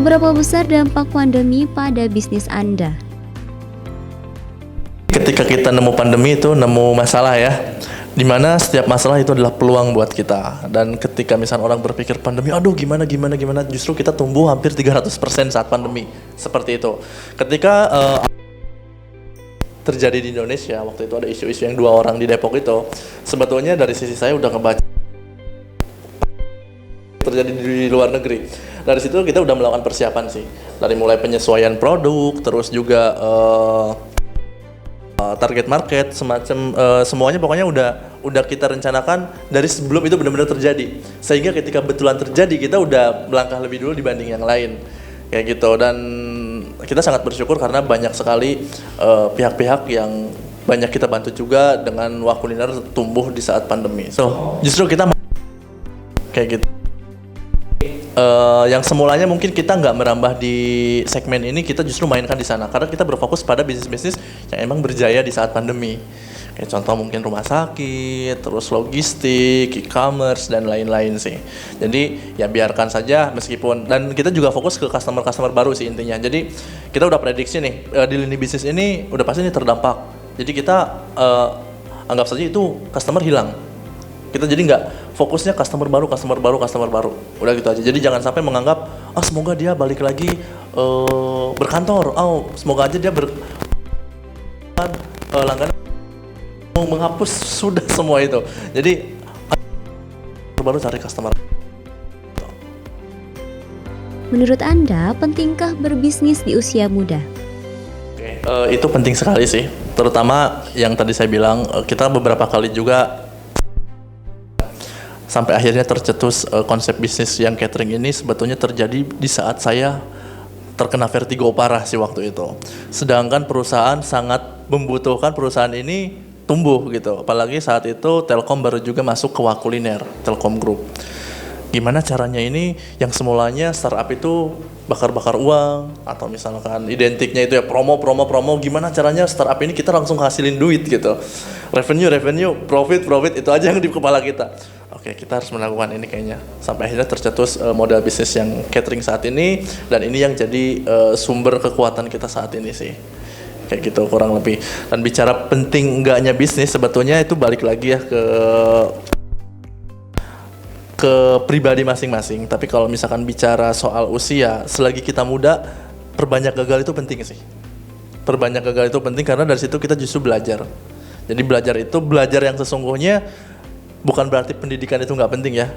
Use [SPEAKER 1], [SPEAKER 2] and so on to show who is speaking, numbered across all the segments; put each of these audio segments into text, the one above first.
[SPEAKER 1] Seberapa besar dampak pandemi pada bisnis Anda?
[SPEAKER 2] Ketika kita nemu pandemi itu nemu masalah ya, dimana setiap masalah itu adalah peluang buat kita. Dan ketika misalnya orang berpikir pandemi, aduh gimana, justru kita tumbuh hampir 300% saat pandemi. Seperti itu. Ketika terjadi di Indonesia, waktu itu ada isu-isu yang 2 orang di Depok itu, sebetulnya dari sisi saya udah ngebaca terjadi di luar negeri. Dari situ kita udah melakukan persiapan sih, dari mulai penyesuaian produk, terus juga target market, semacam semuanya pokoknya udah kita rencanakan dari sebelum itu benar-benar terjadi, sehingga ketika betulan terjadi kita udah melangkah lebih dulu dibanding yang lain kayak gitu. Dan kita sangat bersyukur karena banyak sekali pihak-pihak yang banyak kita bantu juga dengan Wah Kuliner tumbuh di saat pandemi. So justru kita kayak gitu. Yang semulanya mungkin kita nggak merambah di segmen ini, kita justru mainkan di sana karena kita berfokus pada bisnis-bisnis yang emang berjaya di saat pandemi. Kayak contoh mungkin rumah sakit, terus logistik, e-commerce dan lain-lain sih. Jadi ya biarkan saja meskipun, dan kita juga fokus ke customer baru sih intinya. Jadi kita udah prediksi nih di lini bisnis ini udah pasti ini terdampak. Jadi kita anggap saja itu customer hilang. Kita jadi nggak fokusnya customer baru, udah gitu aja. Jadi jangan sampai menganggap semoga dia balik lagi berkantor, semoga aja dia langganan menghapus sudah semua itu. Jadi baru cari customer.
[SPEAKER 1] Menurut Anda, pentingkah berbisnis di usia muda?
[SPEAKER 2] Itu penting sekali sih, terutama yang tadi saya bilang, kita beberapa kali juga sampai akhirnya tercetus konsep bisnis yang catering ini sebetulnya terjadi di saat saya terkena vertigo parah sih waktu itu. Sedangkan perusahaan sangat membutuhkan perusahaan ini tumbuh gitu. Apalagi saat itu Telkom baru juga masuk ke Wah Kuliner, Telkom Group. Gimana caranya ini yang semulanya startup itu bakar-bakar uang atau misalkan identiknya itu ya promo, gimana caranya startup ini kita langsung hasilin duit gitu. Revenue, profit itu aja yang di kepala kita. Oke, kita harus melakukan ini kayaknya. Sampai akhirnya tercetus model bisnis yang catering saat ini, dan ini yang jadi sumber kekuatan kita saat ini sih. Kayak gitu kurang lebih. Dan bicara penting enggaknya bisnis, sebetulnya itu balik lagi ya ke pribadi masing-masing. Tapi kalau misalkan bicara soal usia, selagi kita muda, perbanyak gagal itu penting sih. Perbanyak gagal itu penting karena dari situ kita justru belajar. Jadi belajar yang sesungguhnya bukan berarti pendidikan itu nggak penting ya.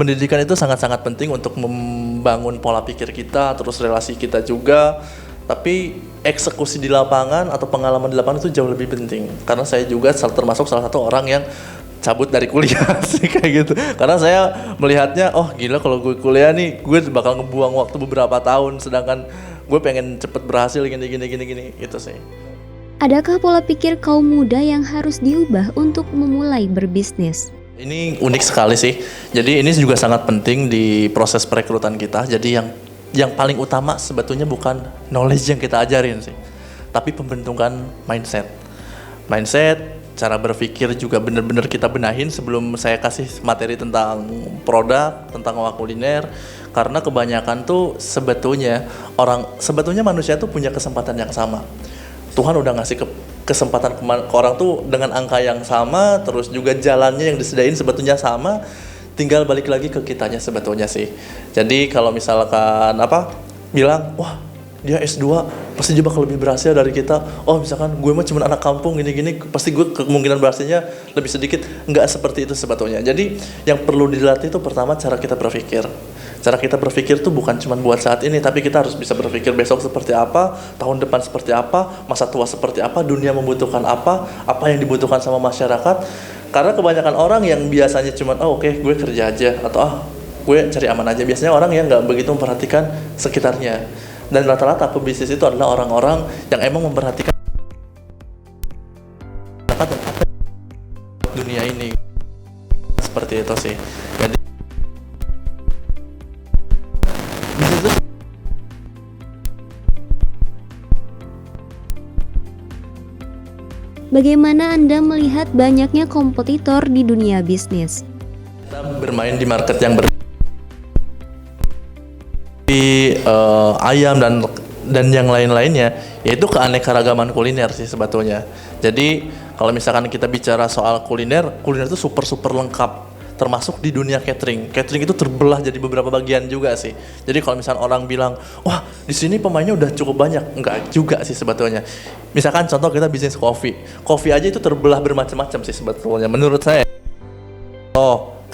[SPEAKER 2] Pendidikan itu sangat-sangat penting untuk membangun pola pikir kita, terus relasi kita juga. Tapi eksekusi di lapangan atau pengalaman di lapangan itu jauh lebih penting. Karena saya juga termasuk salah satu orang yang cabut dari kuliah sih kayak gitu. Karena saya melihatnya, gila kalau gue kuliah nih, gue bakal ngebuang waktu beberapa tahun. Sedangkan gue pengen cepet berhasil gini gitu sih.
[SPEAKER 1] Adakah pola pikir kaum muda yang harus diubah untuk memulai berbisnis?
[SPEAKER 2] Ini unik sekali sih. Jadi ini juga sangat penting di proses perekrutan kita. Jadi yang paling utama sebetulnya bukan knowledge yang kita ajarin sih, tapi pembentukan mindset, cara berpikir juga benar-benar kita benahin sebelum saya kasih materi tentang produk, tentang Wah Kuliner. Karena kebanyakan tuh sebetulnya manusia tuh punya kesempatan yang sama. Tuhan udah ngasih kesempatan ke orang tuh dengan angka yang sama, terus juga jalannya yang disediain sebetulnya sama, tinggal balik lagi ke kitanya sebetulnya sih. Jadi kalau misalkan bilang, wah dia S2 pasti dia bakal lebih berhasil dari kita. Misalkan gue mah cuma anak kampung gini-gini, pasti gue kemungkinan berhasilnya lebih sedikit. Enggak seperti itu sebetulnya. Jadi yang perlu dilatih itu pertama cara kita berpikir. Cara kita berpikir tuh bukan cuma buat saat ini, tapi kita harus bisa berpikir besok seperti apa, tahun depan seperti apa, masa tua seperti apa, dunia membutuhkan apa yang dibutuhkan sama masyarakat. Karena kebanyakan orang yang biasanya cuma gue kerja aja, atau gue cari aman aja, biasanya orang yang nggak begitu memperhatikan sekitarnya. Dan rata-rata pebisnis itu adalah orang-orang yang emang memperhatikan dunia ini. Seperti itu sih. Jadi
[SPEAKER 1] Bagaimana Anda melihat banyaknya kompetitor di dunia bisnis?
[SPEAKER 2] Kita bermain di market yang ayam dan yang lain-lainnya, yaitu keanekaragaman kuliner sih sebetulnya. Jadi kalau misalkan kita bicara soal kuliner itu super lengkap. Termasuk di dunia catering. Catering itu terbelah jadi beberapa bagian juga sih. Jadi kalau misalkan orang bilang, wah di sini pemainnya udah cukup banyak, enggak juga sih sebetulnya. Misalkan contoh kita bisnis kopi aja itu terbelah bermacam-macam sih sebetulnya. Menurut saya,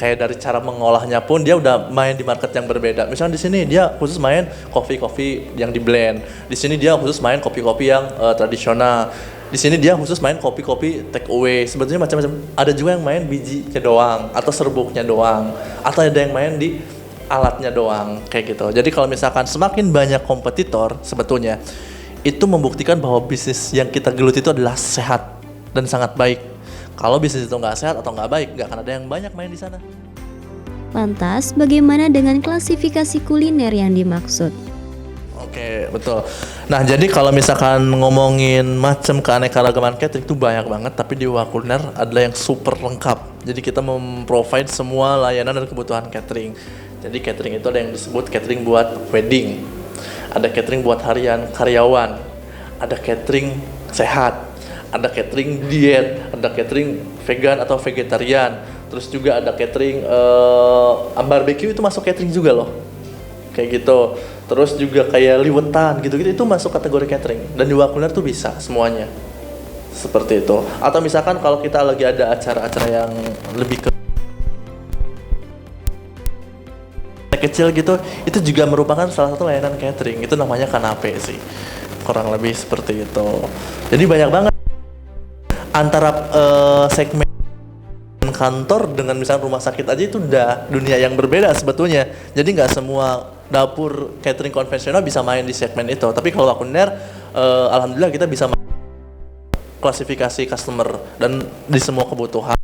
[SPEAKER 2] kayak dari cara mengolahnya pun dia udah main di market yang berbeda. Misalnya di sini dia khusus main kopi yang di blend. Di sini dia khusus main kopi yang tradisional. Di sini dia khusus main kopi take away. Sebetulnya macam-macam. Ada juga yang main bijinya doang atau serbuknya doang, atau ada yang main di alatnya doang kayak gitu. Jadi kalau misalkan semakin banyak kompetitor sebetulnya itu membuktikan bahwa bisnis yang kita geluti itu adalah sehat dan sangat baik. Kalau bisnis itu nggak sehat atau nggak baik, nggak akan ada yang banyak main di sana.
[SPEAKER 1] Lantas, bagaimana dengan klasifikasi kuliner yang dimaksud?
[SPEAKER 2] Oke, betul. Nah, jadi kalau misalkan ngomongin macam keanekaragaman catering itu banyak banget, tapi di Wakuliner adalah yang super lengkap. Jadi kita memprovide semua layanan dan kebutuhan catering. Jadi catering itu ada yang disebut catering buat wedding, ada catering buat harian karyawan, ada catering sehat, ada catering diet, ada catering vegan atau vegetarian, terus juga ada catering barbecue itu masuk catering juga loh, kayak gitu. Terus juga kayak liwetan gitu-gitu itu masuk kategori catering, dan di Wakuliner tuh bisa semuanya seperti itu. Atau misalkan kalau kita lagi ada acara-acara yang lebih kecil gitu, itu juga merupakan salah satu layanan catering, itu namanya kanape sih, kurang lebih seperti itu. Jadi banyak banget antara segmen kantor dengan misalnya rumah sakit aja itu udah dunia yang berbeda sebetulnya. Jadi nggak semua dapur catering konvensional bisa main di segmen itu. Tapi kalau Wakuliner, alhamdulillah kita bisa klasifikasi customer dan di semua kebutuhan.